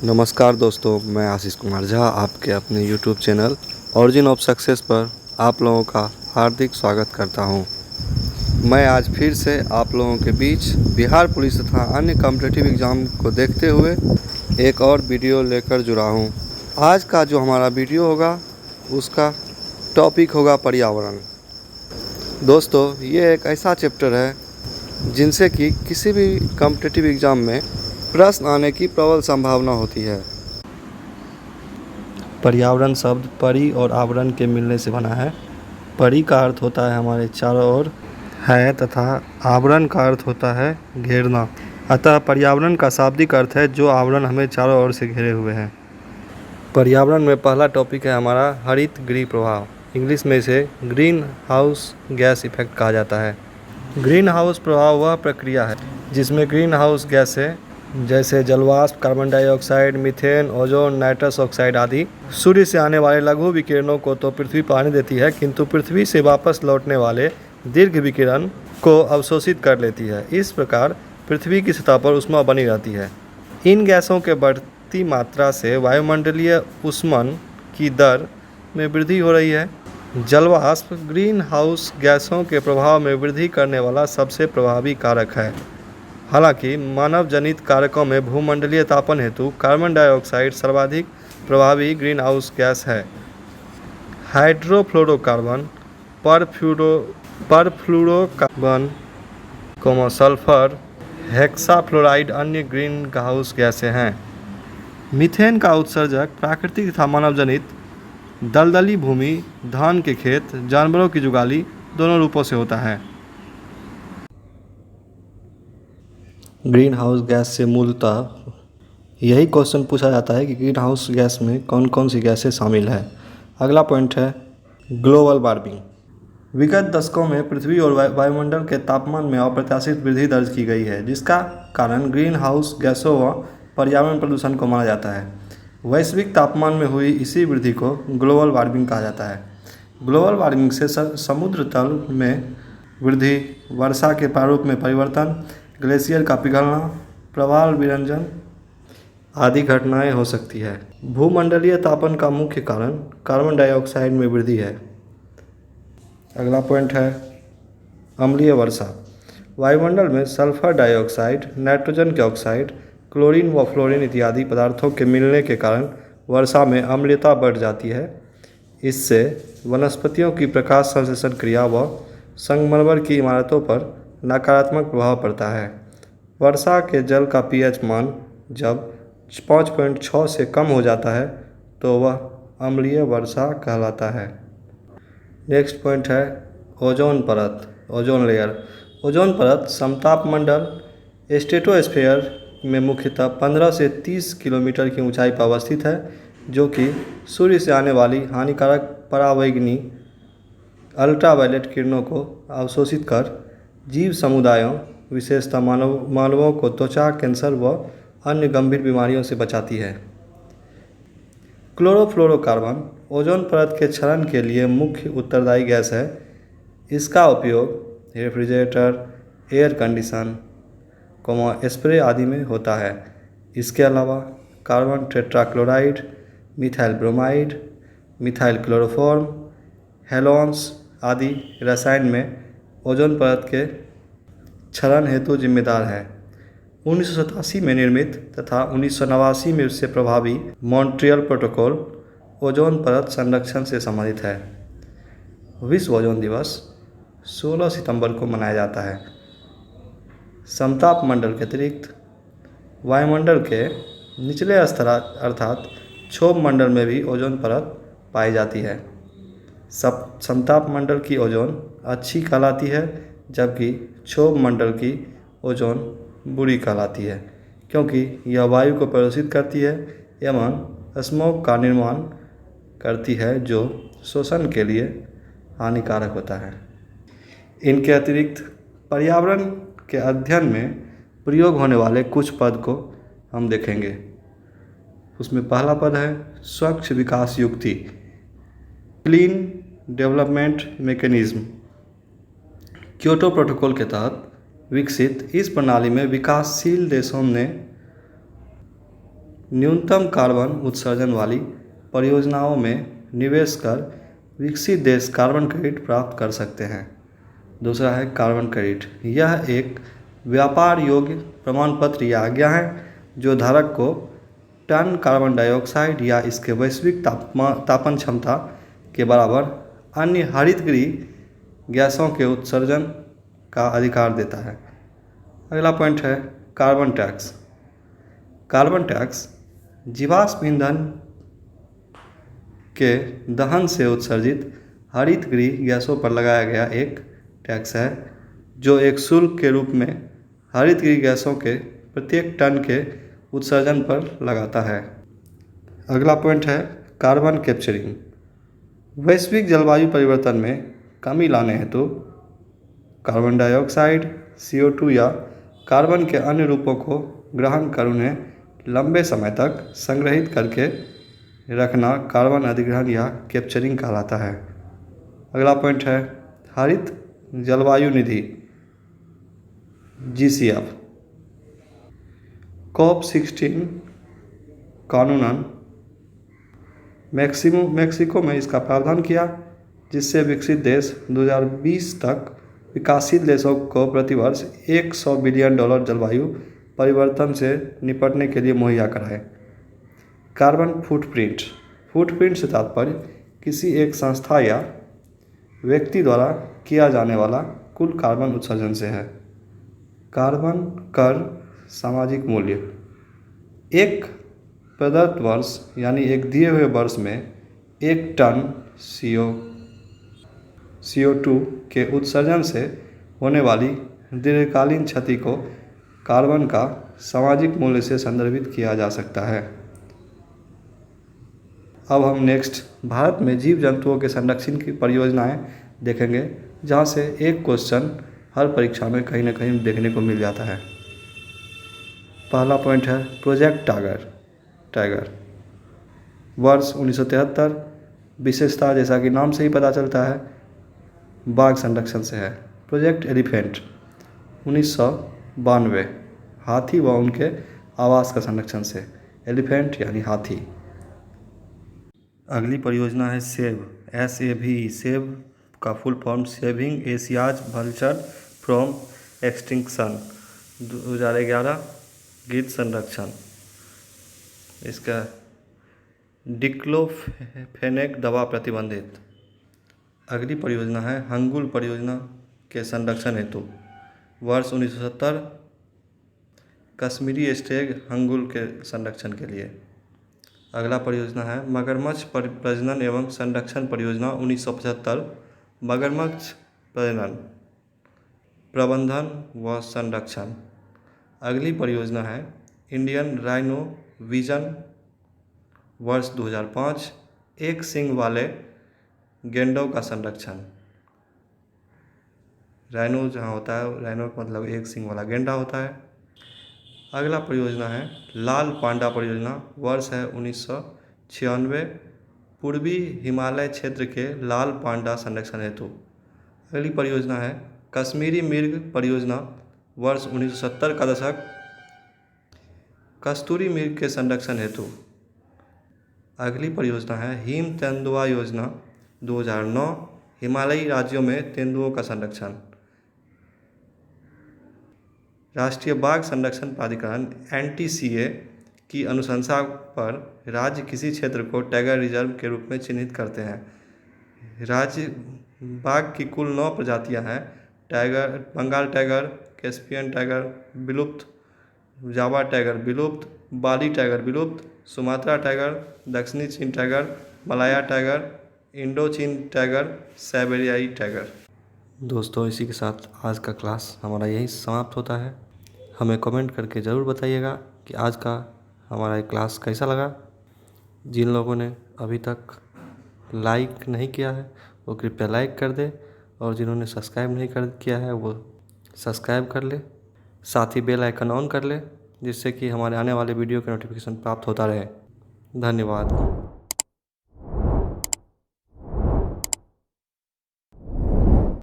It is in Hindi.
नमस्कार दोस्तों, मैं आशीष कुमार झा आपके अपने YouTube channel origin of success पर आप लोगों का हार्दिक स्वागत करता हूं। मैं आज फिर से आप लोगों के बीच बिहार पुलिस तथा अन्य कॉम्पिटिटिव एग्ज़ाम को देखते हुए एक और वीडियो लेकर जुड़ा हूं। आज का जो हमारा वीडियो होगा उसका टॉपिक होगा पर्यावरण। दोस्तों, ये एक ऐसा चैप्टर है जिनसे कि किसी भी कॉम्पिटिटिव एग्ज़ाम में प्रश्न आने की प्रबल संभावना होती है। पर्यावरण शब्द परि और आवरण के मिलने से बना है। परि का अर्थ होता है हमारे चारों ओर है तथा आवरण का अर्थ होता है घेरना। अतः पर्यावरण का शाब्दिक अर्थ है जो आवरण हमें चारों ओर से घेरे हुए हैं। पर्यावरण में पहला टॉपिक है हमारा हरित गृह प्रभाव। इंग्लिश में इसे ग्रीन हाउस गैस इफेक्ट कहा जाता है। ग्रीन हाउस प्रभाव वह प्रक्रिया है जिसमें ग्रीन हाउस गैसें जैसे जलवाष्प, carbon dioxide, methane, ozone, nitrous oxide आदि सूर्य से आने वाले लघु विकिरणों को तो पृथ्वी पानी देती है, किंतु पृथ्वी से वापस लौटने वाले दीर्घ विकिरण को अवशोषित कर लेती है। इस प्रकार पृथ्वी की सतह पर ऊष्मा बनी रहती है। इन गैसों के बढ़ती मात्रा से वायुमंडलीय ऊष्मन की दर में वृद्धि हो रही है। जलवाष्प ग्रीन हाउस गैसों के प्रभाव में वृद्धि करने वाला सबसे प्रभावी कारक है। हालांकि मानव जनित कारकों में भूमंडलीय तापन हेतु कार्बन डाइऑक्साइड सर्वाधिक प्रभावी ग्रीन हाउस गैस है। हाइड्रोफ्लोरोकार्बन, परफ्लोरोकार्बन, सल्फर, हेक्साफ्लोराइड अन्य ग्रीन हाउस गैसें हैं। मीथेन का उत्सर्जक प्राकृतिक तथा मानव जनित दलदली भूमि, धान के खेत, जानवरों की जुगाली दोनों रूपों से होता है। ग्रीन हाउस गैस से मूलतः यही क्वेश्चन पूछा जाता है कि ग्रीन हाउस गैस में कौन कौन सी गैसें शामिल है। अगला पॉइंट है ग्लोबल वार्मिंग। विगत दशकों में पृथ्वी और वायुमंडल के तापमान में अप्रत्याशित वृद्धि दर्ज की गई है, जिसका कारण ग्रीन हाउस गैसों व पर्यावरण प्रदूषण को माना जाता है। वैश्विक तापमान में हुई इसी वृद्धि को ग्लोबल वार्मिंग कहा जाता है। ग्लोबल वार्मिंग से समुद्र तल में वृद्धि, वर्षा के प्रारूप में परिवर्तन, ग्लेशियर का पिघलना, प्रवाल विरंजन आदि घटनाएं हो सकती है। भूमंडलीय तापन का मुख्य कारण कार्बन डाइऑक्साइड में वृद्धि है। अगला पॉइंट है अम्लीय वर्षा। वायुमंडल में सल्फर डाइऑक्साइड, नाइट्रोजन के ऑक्साइड, क्लोरीन व फ्लोरीन इत्यादि पदार्थों के मिलने के कारण वर्षा में अम्लीयता बढ़ जाती है। इससे वनस्पतियों की प्रकाश संश्लेषण क्रिया व संगमरमर की इमारतों पर नकारात्मक प्रभाव पड़ता है। वर्षा के जल का पीएच मान जब 5.6 से कम हो जाता है तो वह अम्लीय वर्षा कहलाता है। नेक्स्ट पॉइंट है ओजोन परत, ओजोन लेयर। ओजोन परत समताप मंडल स्ट्रेटोस्फीयर में मुख्यतः 15 से 30 किलोमीटर की ऊंचाई पर अवस्थित है, जो कि सूर्य से आने वाली हानिकारक परावैंगनी अल्ट्रावायलेट किरणों को अवशोषित कर जीव समुदायों, विशेषतः मानवों को त्वचा कैंसर व अन्य गंभीर बीमारियों से बचाती है। क्लोरोफ्लोरोकार्बन ओजोन परत के क्षरण के लिए मुख्य उत्तरदायी गैस है। इसका उपयोग रेफ्रिजरेटर, एयर कंडीशन, स्प्रे आदि में होता है। इसके अलावा carbon tetrachloride, methyl bromide, methyl chloroform, halons आदि रसायन में ओजोन परत के क्षरण हेतु जिम्मेदार है। 1987 में निर्मित तथा 1989 में उससे प्रभावी मॉन्ट्रियल प्रोटोकॉल ओजोन परत संरक्षण से संबंधित है। विश्व ओजोन दिवस 16 सितंबर को मनाया जाता है। समताप मंडल के अतिरिक्त वायुमंडल के निचले स्तर अर्थात क्षोभ मंडल में भी ओजोन परत पाई जाती है। समताप मंडल की ओजोन अच्छी कहलाती है, जबकि क्षोभ मंडल की ओजोन बुरी कहलाती है, क्योंकि यह वायु को प्रदूषित करती है एवं स्मोग का निर्माण करती है, जो श्वसन के लिए हानिकारक होता है। इनके अतिरिक्त पर्यावरण के अध्ययन में प्रयोग होने वाले कुछ पद को हम देखेंगे। उसमें पहला पद है स्वच्छ विकास युक्ति, clean development mechanism. Kyoto protocol के तहत विकसित इस प्रणाली में विकासशील देशों ने न्यूनतम कार्बन उत्सर्जन वाली परियोजनाओं में निवेश कर विकसित देश कार्बन क्रेडिट प्राप्त कर सकते हैं। दूसरा है कार्बन क्रेडिट। यह एक व्यापार योग्य प्रमाण पत्र या आज्ञा है जो धारक को टन कार्बन डाइऑक्साइड या इसके वैश्विक तापन क्षमता के बराबर अन्य हरितगृह गैसों के उत्सर्जन का अधिकार देता है। अगला पॉइंट है कार्बन टैक्स। कार्बन टैक्स जीवाश्म ईंधन के दहन से उत्सर्जित हरितगृह गैसों पर लगाया गया एक टैक्स है जो एक शुल्क के रूप में हरितगृह गैसों के प्रत्येक टन के उत्सर्जन पर लगाता है। अगला पॉइंट है कार्बन कैप्चरिंग। वैश्विक जलवायु परिवर्तन में कमी लाने हेतु कार्बन डाइऑक्साइड, CO2 या कार्बन के अन्य रूपों को ग्रहण कर उन्हें लंबे समय तक संग्रहित करके रखना कार्बन अधिग्रहण या कैप्चरिंग कहलाता है। अगला पॉइंट है हरित जलवायु निधि GCF। COP16 कानूनन मैक्सिको में इसका प्रावधान किया जिससे विकसित देश 2020 तक विकासशील देशों को प्रतिवर्ष $100 बिलियन जलवायु परिवर्तन से निपटने के लिए मुहैया कराए। कार्बन फुटप्रिंट से तात्पर्य किसी एक संस्था या व्यक्ति द्वारा किया जाने वाला कुल कार्बन उत्सर्जन से है। कार्बन कर सामाजिक मूल्य। एक प्रदत्त वर्ष यानी एक दिए हुए वर्ष में 1 टन CO2 के उत्सर्जन से होने वाली दीर्घकालीन क्षति को कार्बन का सामाजिक मूल्य से संदर्भित किया जा सकता है। अब हम नेक्स्ट भारत में जीव जंतुओं के संरक्षण की परियोजनाएं देखेंगे जहां से एक क्वेश्चन हर परीक्षा में कहीं ना कहीं देखने को मिल जाता है। पहला पॉइंट है प्रोजेक्ट टाइगर। वर्ष 1973। विशेषता जैसा कि नाम से ही पता चलता है बाघ संरक्षण से है। Project elephant 1992। हाथी व उनके आवास का संरक्षण से। एलिफेंट यानी हाथी। अगली परियोजना है सेव SAVE। सेव का full form saving Asia's vulture from extinction 2011। गिद्ध संरक्षण। इसका डिक्लोफेनेक दवा प्रतिबंधित। अगली परियोजना है हंगुल परियोजना के संरक्षण हेतु। वर्ष 1970। कश्मीरी स्टेग हंगुल के संरक्षण के लिए। अगला परियोजना है मगरमच्छ प्रजनन एवं संरक्षण परियोजना 1975। मगरमच्छ प्रबंधन व संरक्षण। अगली परियोजना है इंडियन राइनो विजन। वर्ष 2005। एक सींग वाले गेंडों का संरक्षण। राइनो जहाँ होता है, राइनो का मतलब एक सींग वाला गेंडा होता है। अगला परियोजना है लाल पांडा परियोजना। वर्ष है 1996। पूर्वी हिमालय क्षेत्र के लाल पांडा संरक्षण हेतु। अगली परियोजना है कश्मीरी मृग परियोजना। वर्ष 1970 का दशक। कस्तूरी मृग के संरक्षण हेतु। अगली परियोजना है हिम तेंदुआ योजना 2009। हिमालयी राज्यों में तेंदुओं का संरक्षण। राष्ट्रीय बाघ संरक्षण प्राधिकरण NTCA की अनुशंसा पर राज्य किसी क्षेत्र को टाइगर रिजर्व के रूप में चिन्हित करते हैं। राज्य बाघ की कुल 9 प्रजातियां हैं। Tiger, Bengal tiger, Caspian tiger विलुप्त, जावा टाइगर विलुप्त, बाली टाइगर विलुप्त, सुमात्रा टाइगर, दक्षिणी चीन टाइगर, मलाया टाइगर, इंडो चीन टाइगर, साइबेरियाई टाइगर। दोस्तों इसी के साथ आज का क्लास हमारा यही समाप्त होता है। हमें कमेंट करके ज़रूर बताइएगा कि आज का हमारा क्लास कैसा लगा। जिन लोगों ने अभी तक लाइक नहीं किया है वो कृपया लाइक कर दे और जिन्होंने सब्सक्राइब नहीं किया है वो सब्सक्राइब कर ले। साथ ही बेल आइकन ऑन कर ले जिससे कि हमारे आने वाले वीडियो के नोटिफिकेशन प्राप्त होता रहे। धन्यवाद।